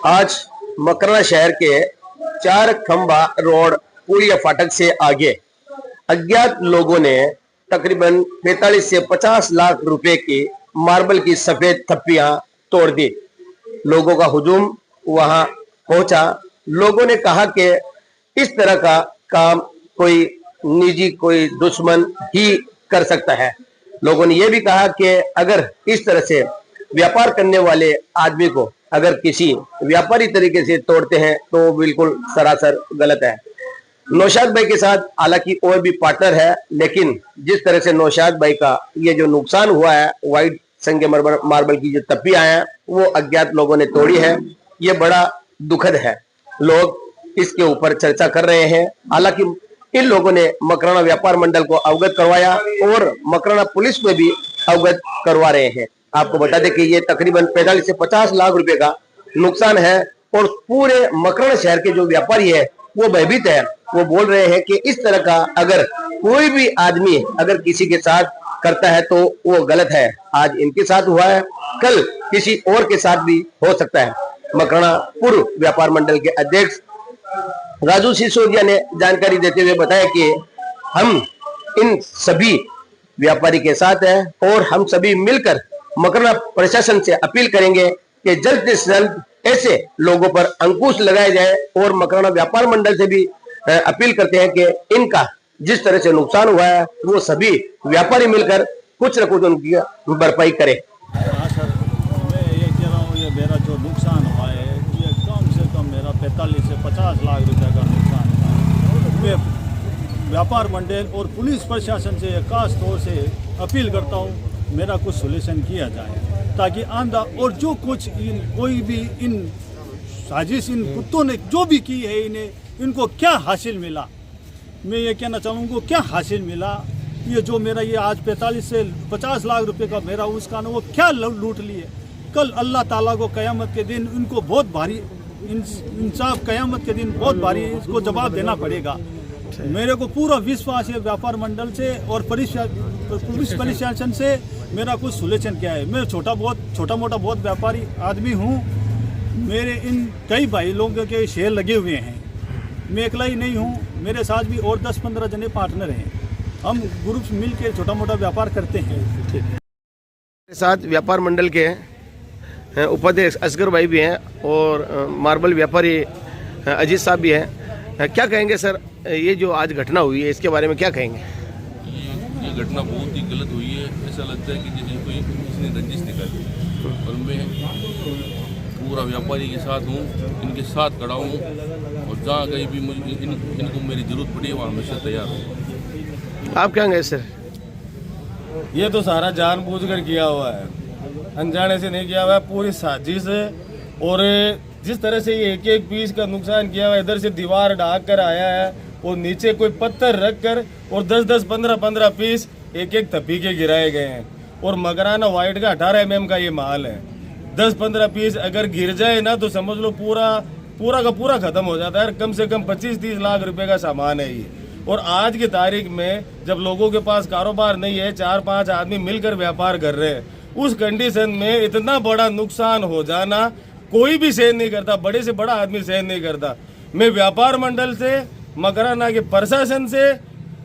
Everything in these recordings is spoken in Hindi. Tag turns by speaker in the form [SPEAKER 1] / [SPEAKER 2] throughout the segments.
[SPEAKER 1] आज मकराना शहर के चार खंबा रोड पुलिया फाटक से आगे अज्ञात लोगों ने तकरीबन 45 से 50 लाख रुपए की मार्बल की सफेद थप्पियां तोड़ दी। लोगों का हुजूम वहां पहुंचा। लोगों ने कहा कि इस तरह का काम कोई निजी कोई दुश्मन ही कर सकता है। लोगों ने यह भी कहा कि अगर इस तरह से व्यापार करने वाले आदमी को अगर किसी व्यापारी तरीके से तोड़ते हैं तो बिल्कुल सरासर गलत है। नौशाद भाई के साथ हालांकि और भी पार्टनर है, लेकिन जिस तरह से नौशाद भाई का ये जो नुकसान हुआ है, व्हाइट संगे मार्बल की जो तप्पियां हैं वो अज्ञात लोगों ने तोड़ी है, ये बड़ा दुखद है। लोग इसके ऊपर चर्चा कर रहे हैं। हालांकि इन लोगों ने मकराना व्यापार मंडल को अवगत करवाया और मकराना पुलिस में भी अवगत करवा रहे हैं। आपको बता दें कि ये तकरीबन 45 से 50 लाख रुपए का नुकसान है और पूरे मकराना शहर के जो व्यापारी है वो भयभीत है। वो बोल रहे हैं कि इस तरह का अगर कोई भी आदमी अगर किसी के साथ करता है तो वो गलत है। आज इनके साथ हुआ है, कल किसी और के साथ भी हो सकता है। मकराना पूर्व व्यापार मंडल के अध्यक्ष राजू सिसोदिया ने जानकारी देते हुए बताया कि हम इन सभी व्यापारी के साथ हैं और हम सभी मिलकर मकराना प्रशासन से अपील करेंगे कि जल्द से जल्द ऐसे लोगों पर अंकुश लगाया जाए और मकराना व्यापार मंडल से भी अपील करते हैं कि इनका जिस तरह से नुकसान हुआ है वो सभी व्यापारी मिलकर कुछ न कुछ उनकी भरपाई करें।
[SPEAKER 2] हाँ सर, मैं ये कह रहा हूँ, ये मेरा जो नुकसान हुआ है ये कम से कम मेरा 45 से 50 लाख रुपए का नुकसान है। मैं व्यापार मंडल और पुलिस प्रशासन से खास तौर से अपील करता हूँ मेरा कुछ सोल्यूशन किया जाए, ताकि आंदा और जो कुछ कोई भी इन साजिश इन कुत्तों ने जो भी की है इनको क्या हासिल मिला, मैं ये कहना चाहूँगा क्या हासिल मिला। ये जो मेरा ये आज 45 से 50 लाख रुपए का मेरा उसका ना वो क्या लूट लिए। कल अल्लाह ताला को क़यामत के दिन इनको बहुत भारी इंसाफ क़यामत के दिन बहुत भारी इसको जवाब देना पड़ेगा। मेरे को पूरा विश्वास है व्यापार मंडल से और पुलिस प्रशासन से मेरा कुछ सोल्यूशन क्या है। मैं छोटा मोटा बहुत व्यापारी आदमी हूँ। मेरे इन कई भाई लोगों के शेयर लगे हुए हैं, मैं अकेला ही नहीं हूँ, मेरे साथ भी और 10-15 जने पार्टनर हैं। हम ग्रुप मिल के छोटा मोटा व्यापार करते हैं।
[SPEAKER 1] मेरे साथ व्यापार मंडल के उपाध्यक्ष असगर भाई भी हैं और मार्बल व्यापारी अजीत साहब भी हैं। क्या कहेंगे सर, ये जो आज घटना हुई है इसके बारे में क्या कहेंगे?
[SPEAKER 3] ये घटना बहुत ही गलत हुई है। ऐसा लगता है कि जैसे कोई किसी ने रंजिश निकाली और मैं पूरा व्यापारी के साथ हूँ, इनके साथ खड़ा हूँ और जहाँ कहीं भी मुझे इनको मेरी ज़रूरत पड़ी वहाँ हमेशा तैयार हूँ।
[SPEAKER 1] आप क्या कहेंगे सर?
[SPEAKER 2] ये तो सारा जानबूझकर किया हुआ है, अनजाने से नहीं किया हुआ है, पूरी साजिश है। और जिस तरह से ये एक पीस का नुकसान किया हुआ है, इधर से दीवार ढाक कर आया है और नीचे कोई पत्थर रख कर और 10-10, 15-15 पीस एक थप्पी के गिराए गए हैं। और मकराना वाइट का 18 mm का ये माल है। 10-15 पीस अगर गिर जाए ना तो समझ लो पूरा का पूरा खत्म हो जाता है। कम से कम 25-30 लाख रुपए का सामान है ये। और आज की तारीख में जब लोगों के पास कारोबार नहीं है, 4-5 आदमी मिलकर व्यापार कर रहे हैं, उस कंडीशन में इतना बड़ा नुकसान हो जाना कोई भी सहन नहीं करता, बड़े से बड़ा आदमी सहन नहीं करता। मैं व्यापार मंडल से, मकराना के प्रशासन से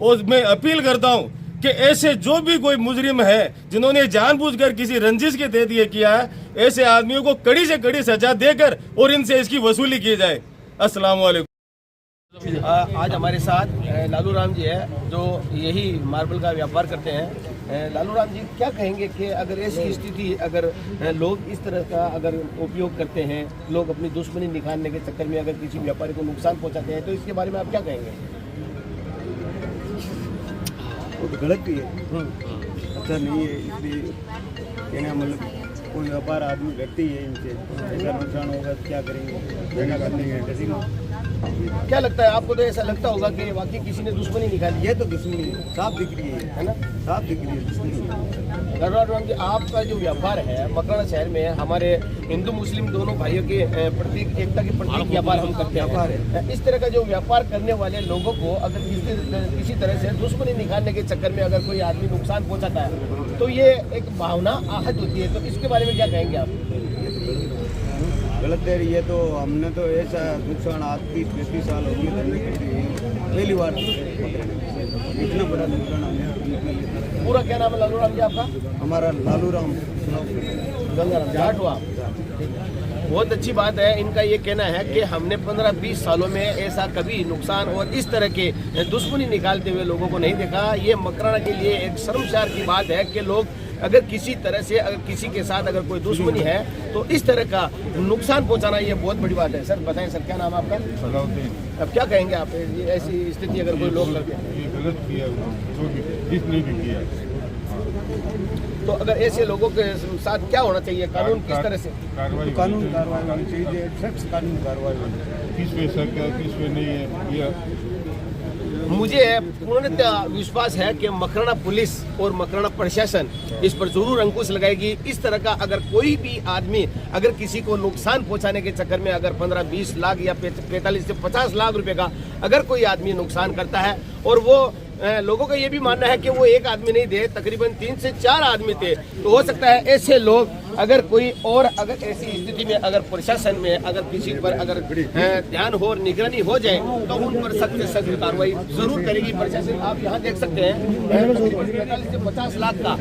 [SPEAKER 2] और मैं अपील करता हूं कि ऐसे जो भी कोई मुजरिम है जिन्होंने जानबूझकर किसी रंजिश के तहत ये किया है, ऐसे आदमियों को कड़ी से कड़ी सजा देकर और इनसे इसकी वसूली की जाए। अस्सलाम वालेकुम।
[SPEAKER 4] आज हमारे साथ लालू राम जी है जो यही मार्बल का व्यापार करते हैं। लालू राम जी, क्या कहेंगे कि अगर ऐसी स्थिति अगर लोग इस तरह का अगर उपयोग करते हैं, लोग अपनी दुश्मनी निकालने के चक्कर में अगर किसी व्यापारी को नुकसान पहुंचाते हैं, तो इसके बारे में आप क्या कहेंगे?
[SPEAKER 5] वो तो गलत ही है, अच्छा नहीं है। इसलिए कहना मतलब कोई व्यापार आदमी व्यक्ति है, इनसे ऐसा नुकसान होगा तो क्या करेंगे, देना करने के।
[SPEAKER 4] क्या लगता है आपको? तो ऐसा लगता होगा कि वाकई किसी ने दुश्मनी निकाली।
[SPEAKER 5] ये तो दुश्मनी साफ दिख रही है ना, साफ दिख रही है दुश्मनी।
[SPEAKER 4] राम जी, आपका जो व्यापार है मकराना शहर में, हमारे हिंदू मुस्लिम दोनों भाइयों के प्रतीक एकता के प्रतीक व्यापार हम करते हैं। इस तरह का जो व्यापार करने वाले लोगों को अगर किसी तरह से दुश्मनी निकालने के चक्कर में अगर कोई आदमी नुकसान पहुंचाता है तो ये एक भावना आहत होती है, तो इसके बारे में क्या कहेंगे आप?
[SPEAKER 5] गलत है ये तो। हमने तो ऐसा नुकसान आज 30-35 साल हो गए धंधे करते हुए, पहली बार इतना बड़ा नुकसान हमने।
[SPEAKER 4] पूरा क्या नाम है लालू राम जी आपका?
[SPEAKER 5] हमारा लालू राम
[SPEAKER 4] गंगाराम जाट हुआ। बहुत अच्छी बात है। इनका ये कहना है कि हमने 15-20 सालों में ऐसा कभी नुकसान और इस तरह के दुश्मनी निकालते हुए लोगों को नहीं देखा। ये मकराना के लिए एक शर्मसार की बात है कि लोग अगर किसी तरह से अगर किसी के साथ अगर कोई दुश्मनी है तो इस तरह का नुकसान पहुंचाना ये बहुत बड़ी बात है। सर बताएं सर, क्या नाम है आपका? अब क्या कहेंगे आप ये ऐसी स्थिति अगर कोई लोग करते हैं?
[SPEAKER 6] ये गलत किया जिसने भी किया।
[SPEAKER 4] तो अगर ऐसे लोगों के साथ क्या होना चाहिए? कानून किस तरह से?
[SPEAKER 6] कार्रवाई
[SPEAKER 5] होनी चाहिए, सख्त कानून कार्रवाई होनी चाहिए।
[SPEAKER 6] किस पे सर क्या किस पे नहीं है ये
[SPEAKER 4] मुझे पूर्णतः विश्वास है कि मकराना पुलिस और मकराना प्रशासन इस पर जरूर अंकुश लगाएगी। इस तरह का अगर कोई भी आदमी अगर किसी को नुकसान पहुंचाने के चक्कर में अगर 15-20 लाख या 45 से 50 लाख रुपए का अगर कोई आदमी नुकसान करता है और वो लोगों का ये भी मानना है कि वो एक आदमी नहीं थे, तकरीबन 3 से 4 आदमी थे, तो हो सकता है ऐसे लोग अगर कोई और अगर ऐसी स्थिति में अगर प्रशासन में अगर किसी पर अगर ध्यान हो और निगरानी हो जाए तो उन पर सख्त से सख्त कार्रवाई जरूर करेगी प्रशासन। आप यहाँ देख सकते हैं 45 से 50 लाख का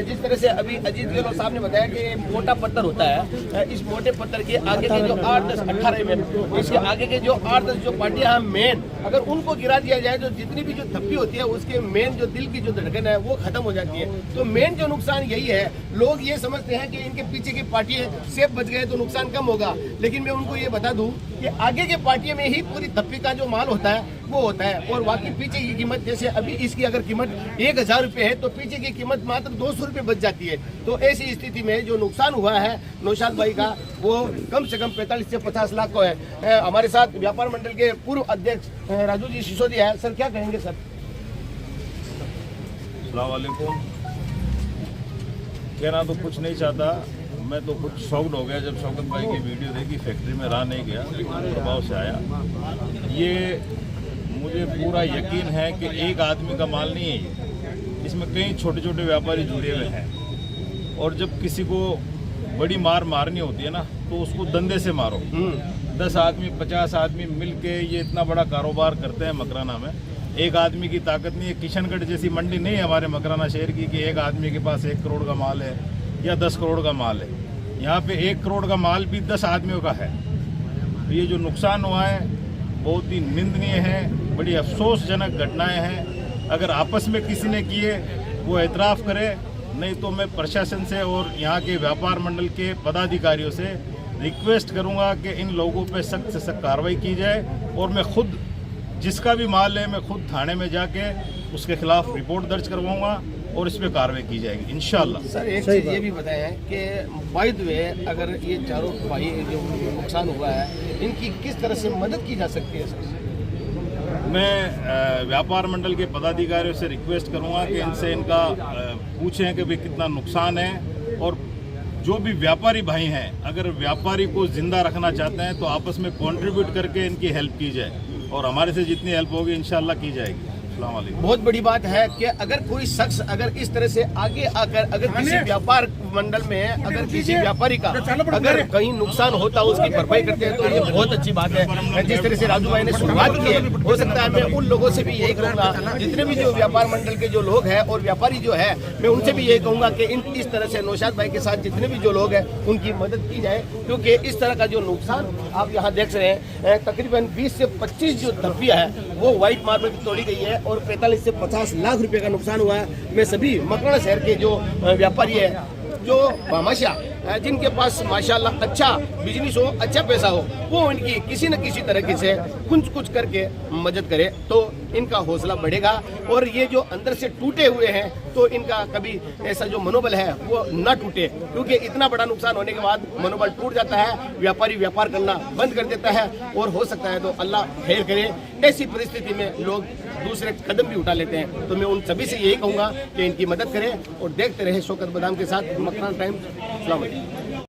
[SPEAKER 4] जिस तरह से अभी अजीत गहलोत साहब ने बताया कि मोटा पत्थर होता है, इस मोटे पत्थर के आगे के जो 8-10-18 mm इसके आगे के जो 8-10 जो पार्टियां मेन अगर उनको गिरा दिया जाए तो जितनी भी जो थप्पी होती है उसके मेन जो दिल की जो धड़कन है वो खत्म हो जाती है। तो मेन जो नुकसान यही है। लोग ये समझते हैं कि इनके पीछे की पार्टियां सेफ बच गए तो नुकसान कम होगा, लेकिन मैं उनको ये बता दूं कि आगे के पार्टियों में ही पूरी थप्पी का जो माल होता है वो होता है और बाकी पीछे की कीमत जैसे अभी इसकी अगर कीमत 1000 रुपये है तो पीछे की कीमत मात्र 200 रुपये बच जाती है। तो ऐसी स्थिति में जो नुकसान हुआ है नौशाद भाई का वो कम से कम 45 से 50 लाख को है। हमारे साथ व्यापार मंडल के पूर्व अध्यक्ष राजू जी सिसोदिया है। सर क्या कहेंगे सर?
[SPEAKER 2] अस्सलाम वालेकुम। कहना तो कुछ नहीं चाहता, मैं तो कुछ शॉक्ड हो गया जब शौकत भाई की वीडियो देखी। फैक्ट्री में रहा नहीं गया, प्रभाव से आया। ये मुझे पूरा यकीन है कि एक आदमी का माल नहीं है ये, इसमें कई छोटे छोटे व्यापारी जुड़े हुए हैं। और जब किसी को बड़ी मार मारनी होती है ना तो उसको धंधे से मारो। 10 आदमी 50 आदमी मिल के ये इतना बड़ा कारोबार करते हैं मकराना में। एक आदमी की ताकत नहीं है। किशनगढ़ जैसी मंडी नहीं है हमारे मकराना शहर की कि एक आदमी के पास 1 करोड़ का माल है या 10 करोड़ का माल है। यहाँ पे 1 करोड़ का माल भी 10 आदमियों का है। तो ये जो नुकसान हुआ है बहुत ही निंदनीय है, बड़ी अफसोसजनक घटनाएं हैं। अगर आपस में किसी ने किए वो एतराफ़ करे, नहीं तो मैं प्रशासन से और यहाँ के व्यापार मंडल के पदाधिकारियों से रिक्वेस्ट करूँगा कि इन लोगों पर सख्त से सख्त कार्रवाई की जाए। और मैं खुद जिसका भी माल है मैं खुद थाने में जाके उसके खिलाफ रिपोर्ट दर्ज करवाऊंगा और इस पे कार्रवाई की जाएगी इंशाल्लाह।
[SPEAKER 4] सर एक चीज़ ये भी बताएं कि बाय द वे अगर ये चारों भाई जो नुकसान हुआ है इनकी किस तरह से मदद की जा सकती है? सर
[SPEAKER 2] मैं व्यापार मंडल के पदाधिकारियों से रिक्वेस्ट करूंगा कि इनसे इनका पूछें कि भाई कितना नुकसान है। और जो भी व्यापारी भाई हैं अगर व्यापारी को जिंदा रखना चाहते हैं तो आपस में कंट्रीब्यूट करके इनकी हेल्प की जाए और हमारे से जितनी हेल्प होगी इंशाल्लाह की जाएगी। अस्सलाम वालेकुम।
[SPEAKER 4] बहुत बड़ी बात है कि अगर कोई शख्स अगर इस तरह से आगे आकर अगर किसी व्यापार मंडल में अगर किसी व्यापारी का अगर कहीं नुकसान होता है उसकी भरपाई करते हैं तो ये बहुत अच्छी बात है। जिस तरह से राजू भाई ने शुरुआत की है हो सकता है मैं उन लोगों से भी यही कहूँगा, जितने भी जो व्यापार मंडल के जो लोग हैं और व्यापारी जो है मैं उनसे भी यही कहूँगा कि इस तरह से नौशाद भाई के साथ जितने भी जो लोग हैं उनकी मदद की जाए। क्योंकि इस तरह का जो नुकसान आप यहाँ देख रहे हैं तकरीबन 20 से 25 जो थप्पियाँ है वो व्हाइट मार्बल की तोड़ी गई है और 45 से 50 लाख रुपए का नुकसान हुआ है। मैं सभी मकराना शहर के जो व्यापारी है जो भामाशाह जिनके पास माशाल्लाह अच्छा बिजनेस हो अच्छा पैसा हो वो इनकी किसी न किसी तरीके से कुछ करके मदद करे तो इनका हौसला बढ़ेगा। और ये जो अंदर से टूटे हुए हैं तो इनका कभी ऐसा जो मनोबल है वो ना टूटे, क्योंकि इतना बड़ा नुकसान होने के बाद मनोबल टूट जाता है, व्यापारी व्यापार करना बंद कर देता है और हो सकता है तो अल्लाह खैर करे ऐसी परिस्थिति में लोग दूसरे कदम भी उठा लेते हैं। तो मैं उन सभी से यही कहूँगा कि इनकी मदद करें और देखते रहे शौकत बादाम के साथ मकराना टाइम्स। अस्सलाम वालेकुम।